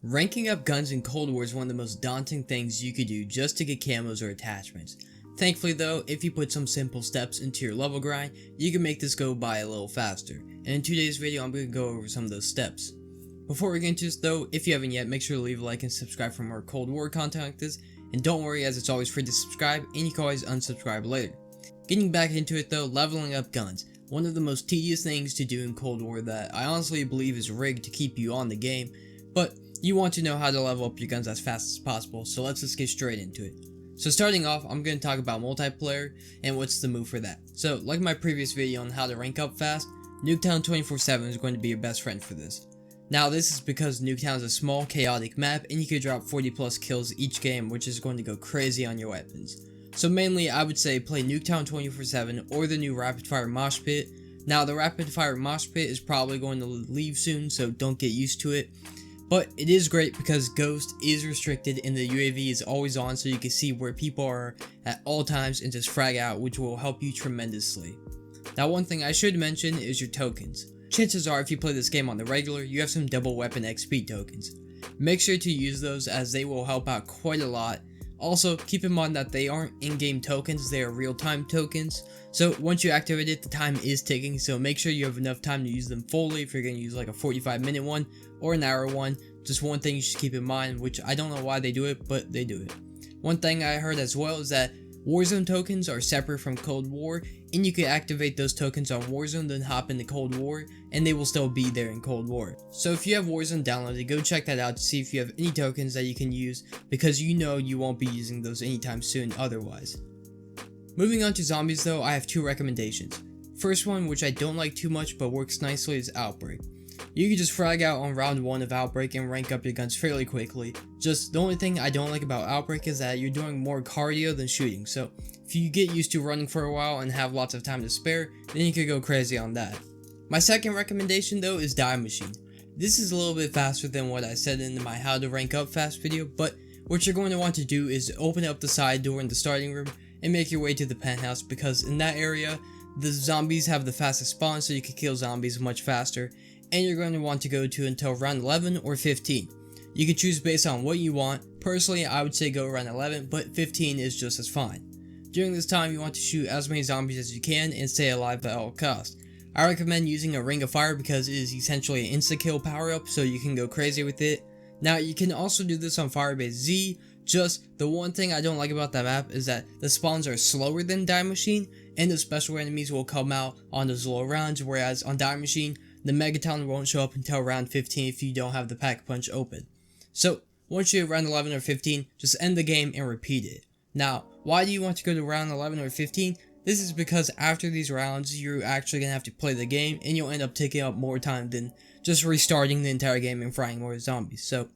Ranking up guns in Cold War is one of the most daunting things you could do just to get camos or attachments. Thankfully though, if you put some simple steps into your level grind, you can make this go by a little faster. And in today's video, I'm going to go over some of those steps. Before we get into this though, if you haven't yet, make sure to leave a like and subscribe for more Cold War content like this. And don't worry, as it's always free to subscribe, and you can always unsubscribe later. Getting back into it though, leveling up guns. One of the most tedious things to do in Cold War that I honestly believe is rigged to keep you on the game, but you want to know how to level up your guns as fast as possible, so let's just get straight into it. So starting off, I'm going to talk about multiplayer and what's the move for that. So like my previous video on how to rank up fast, Nuketown 24/7 is going to be your best friend for this. Now this is because Nuketown is a small chaotic map and you can drop 40 plus kills each game, which is going to go crazy on your weapons. So mainly I would say play Nuketown 24/7 or the new rapid fire mosh pit. Now the rapid fire mosh pit is probably going to leave soon, so don't get used to it. But it is great because Ghost is restricted and the UAV is always on, so you can see where people are at all times and just frag out, which will help you tremendously. Now one thing I should mention is your tokens. Chances are if you play this game on the regular, you have some double weapon XP tokens. Make sure to use those as they will help out quite a lot. Also, keep in mind that they aren't in-game tokens, they are real-time tokens. So once you activate it, the time is ticking, so make sure you have enough time to use them fully if you're going to use like a 45-minute one or an hour one. Just one thing you should keep in mind, which I don't know why they do it, but they do it. One thing I heard as well is that Warzone tokens are separate from Cold War, and you can activate those tokens on Warzone, then hop into Cold War, and they will still be there in Cold War. So if you have Warzone downloaded, go check that out to see if you have any tokens that you can use, because you know you won't be using those anytime soon otherwise. Moving on to zombies though, I have two recommendations. First one, which I don't like too much but works nicely, is Outbreak. You can just frag out on round 1 of Outbreak and rank up your guns fairly quickly. Just the only thing I don't like about Outbreak is that you're doing more cardio than shooting, so if you get used to running for a while and have lots of time to spare, then you could go crazy on that. My second recommendation though is Die Machine. This is a little bit faster than what I said in my how to rank up fast video, but what you're going to want to do is open up the side door in the starting room and make your way to the penthouse, because in that area the zombies have the fastest spawn, so you can kill zombies much faster. And you're going to want to go to until round 11 or 15. You can choose based on what you want. Personally, I would say go around 11, but 15 is just as fine. During this time, you want to shoot as many zombies as you can and stay alive at all costs. I recommend using a Ring of Fire because it is essentially an insta-kill power-up, so you can go crazy with it. Now, you can also do this on Firebase Z. Just the one thing I don't like about that map is that the spawns are slower than Die Machine, and the special enemies will come out on those low rounds, whereas on Die Machine, the Megaton won't show up until round 15 if you don't have the pack punch open. So, once you hit round 11 or 15, just end the game and repeat it. Now, why do you want to go to round 11 or 15? This is because after these rounds, you're actually going to have to play the game, and you'll end up taking up more time than just restarting the entire game and frying more zombies. So,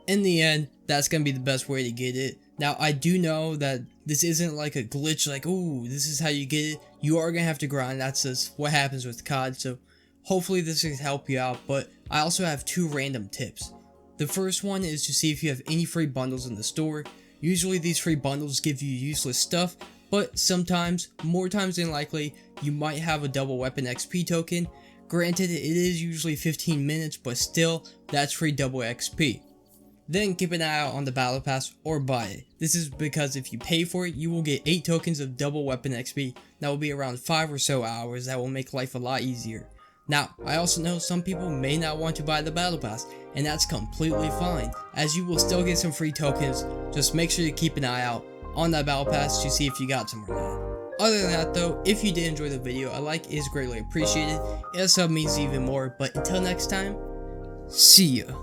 in the end, that's going to be the best way to get it. Now, I do know that this isn't like a glitch, like, ooh, this is how you get it. You are going to have to grind. That's just what happens with COD, so hopefully this can help you out, but I also have two random tips. The first one is to see if you have any free bundles in the store. Usually these free bundles give you useless stuff, but sometimes, more times than likely, you might have a double weapon XP token. Granted, it is usually 15 minutes, but still, that's free double XP. Then keep an eye out on the battle pass or buy it. This is because if you pay for it, you will get 8 tokens of double weapon XP. That will be around 5 or so hours. That will make life a lot easier. Now, I also know some people may not want to buy the battle pass, and that's completely fine, as you will still get some free tokens. Just make sure to keep an eye out on that battle pass to see if you got some or not. Other than that though, if you did enjoy the video, a like is greatly appreciated. It also means even more, but until next time, see ya.